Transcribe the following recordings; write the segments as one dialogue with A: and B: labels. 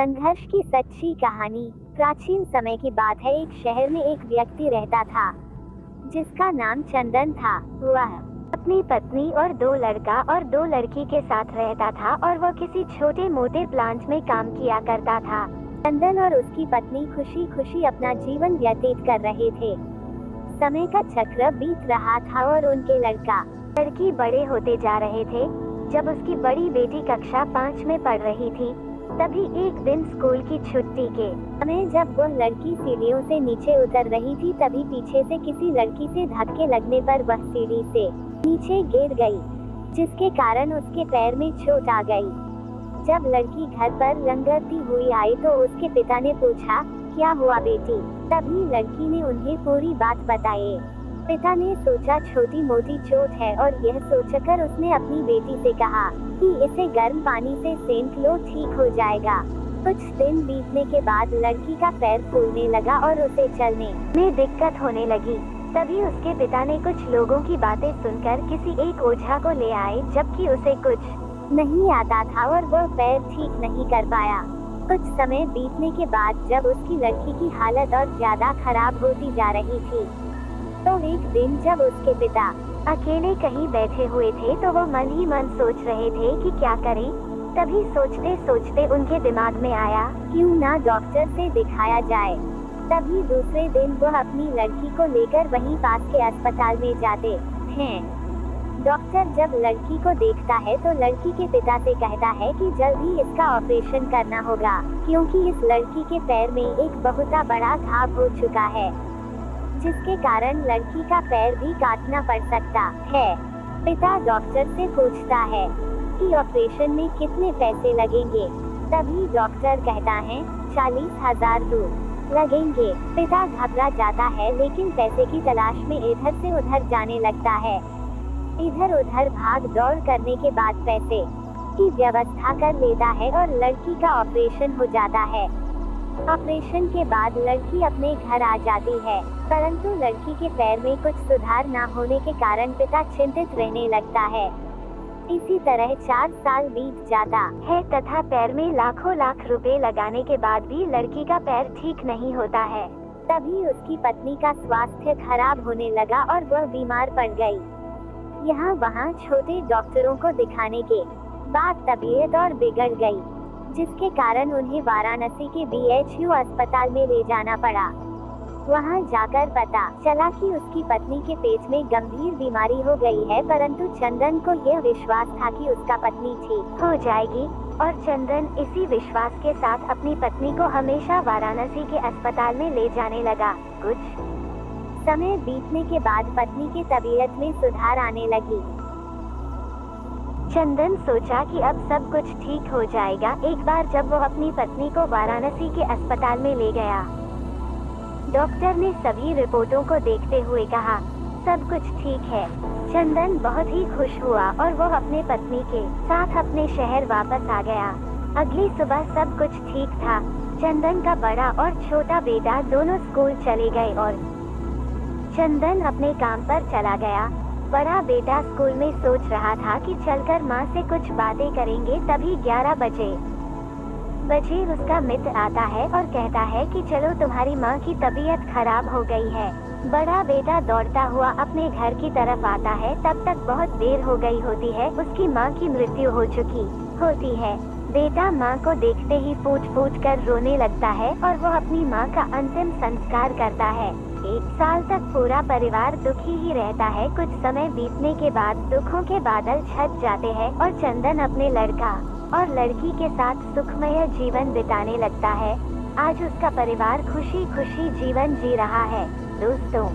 A: संघर्ष की सच्ची कहानी। प्राचीन समय की बात है। एक शहर में एक व्यक्ति रहता था जिसका नाम चंदन था। वह अपनी पत्नी और दो लड़का और दो लड़की के साथ रहता था और वह किसी छोटे मोटे प्लांट में काम किया करता था। चंदन और उसकी पत्नी खुशी खुशी अपना जीवन व्यतीत कर रहे थे। समय का चक्र बीत रहा था और उनके लड़का लड़की बड़े होते जा रहे थे। जब उसकी बड़ी बेटी कक्षा 5 में पढ़ रही थी, तभी एक दिन स्कूल की छुट्टी के समय जब वह लड़की सीढ़ियों से नीचे उतर रही थी, तभी पीछे से किसी लड़की से धक्के लगने पर वह सीढ़ी से नीचे गिर गई, जिसके कारण उसके पैर में चोट आ गई। जब लड़की घर पर रंगती हुई आई तो उसके पिता ने पूछा, क्या हुआ बेटी? तभी लड़की ने उन्हें पूरी बात बताई। पिता ने सोचा छोटी मोटी चोट है और यह सोचकर उसने अपनी बेटी से कहा कि इसे गर्म पानी से सेंक लो, ठीक हो जाएगा। कुछ दिन बीतने के बाद लड़की का पैर फूलने लगा और उसे चलने में दिक्कत होने लगी। तभी उसके पिता ने कुछ लोगों की बातें सुनकर किसी एक ओझा को ले आए, जबकि उसे कुछ नहीं आता था और वह पैर ठीक नहीं कर पाया। कुछ समय बीतने के बाद जब उसकी लड़की की हालत और ज्यादा खराब होती जा रही थी, तो एक दिन जब उसके पिता अकेले कहीं बैठे हुए थे तो वो मन ही मन सोच रहे थे कि क्या करें। तभी सोचते सोचते उनके दिमाग में आया, क्यों ना डॉक्टर से दिखाया जाए। तभी दूसरे दिन वह अपनी लड़की को लेकर वहीं पास के अस्पताल में जाते हैं। डॉक्टर जब लड़की को देखता है तो लड़की के पिता से कहता है कि जल्द ही इसका ऑपरेशन करना होगा, क्योंकि इस लड़की के पैर में एक बहुत बड़ा घाव हो चुका है, जिसके कारण लड़की का पैर भी काटना पड़ सकता है। पिता डॉक्टर से पूछता है कि ऑपरेशन में कितने पैसे लगेंगे। तभी डॉक्टर कहता है 40,000 लगेंगे। पिता घबरा जाता है, लेकिन पैसे की तलाश में इधर से उधर जाने लगता है। इधर उधर भाग दौड़ करने के बाद पैसे की व्यवस्था कर लेता है और लड़की का ऑपरेशन हो जाता है। ऑपरेशन के बाद लड़की अपने घर आ जाती है, परंतु लड़की के पैर में कुछ सुधार न होने के कारण पिता चिंतित रहने लगता है। इसी तरह 4 साल बीत जाता है तथा पैर में लाखों लाख रुपए लगाने के बाद भी लड़की का पैर ठीक नहीं होता है। तभी उसकी पत्नी का स्वास्थ्य खराब होने लगा और वह बीमार पड़ गई। यहाँ वहाँ छोटे डॉक्टरों को दिखाने के बाद तबीयत और बिगड़ गई, जिसके कारण उन्हें वाराणसी के BHU अस्पताल में ले जाना पड़ा। वहां जाकर पता चला कि उसकी पत्नी के पेट में गंभीर बीमारी हो गई है, परंतु चंदन को यह विश्वास था कि उसका पत्नी ठीक हो जाएगी और चंदन इसी विश्वास के साथ अपनी पत्नी को हमेशा वाराणसी के अस्पताल में ले जाने लगा। कुछ समय बीतने के बाद पत्नी की तबीयत में सुधार आने लगी। चंदन सोचा कि अब सब कुछ ठीक हो जाएगा। एक बार जब वह अपनी पत्नी को वाराणसी के अस्पताल में ले गया, डॉक्टर ने सभी रिपोर्टों को देखते हुए कहा, सब कुछ ठीक है। चंदन बहुत ही खुश हुआ और वह अपने पत्नी के साथ अपने शहर वापस आ गया। अगली सुबह सब कुछ ठीक था। चंदन का बड़ा और छोटा बेटा दोनों स्कूल चले गए और चंदन अपने काम पर चला गया। बड़ा बेटा स्कूल में सोच रहा था कि चलकर माँ से कुछ बातें करेंगे। तभी 11 बजे उसका मित्र आता है और कहता है कि चलो, तुम्हारी माँ की तबीयत खराब हो गई है। बड़ा बेटा दौड़ता हुआ अपने घर की तरफ आता है। तब तक बहुत देर हो गई होती है। उसकी माँ की मृत्यु हो चुकी होती है। बेटा माँ को देखते ही फूट फूट कर रोने लगता है और वह अपनी माँ का अंतिम संस्कार करता है। 1 साल तक पूरा परिवार दुखी ही रहता है। कुछ समय बीतने के बाद दुखों के बादल छट जाते हैं और चंदन अपने लड़का और लड़की के साथ सुखमय जीवन बिताने लगता है। आज उसका परिवार खुशी खुशी जीवन जी रहा है। दोस्तों,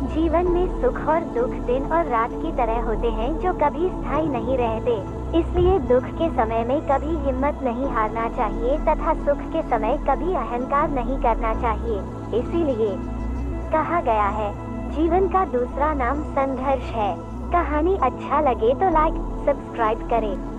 A: जीवन में सुख और दुख दिन और रात की तरह होते हैं, जो कभी स्थायी नहीं रहते। इसलिए दुख के समय में कभी हिम्मत नहीं हारना चाहिए तथा सुख के समय कभी अहंकार नहीं करना चाहिए। इसीलिए कहा गया है, जीवन का दूसरा नाम संघर्ष है। कहानी अच्छा लगे तो लाइक सब्सक्राइब करें।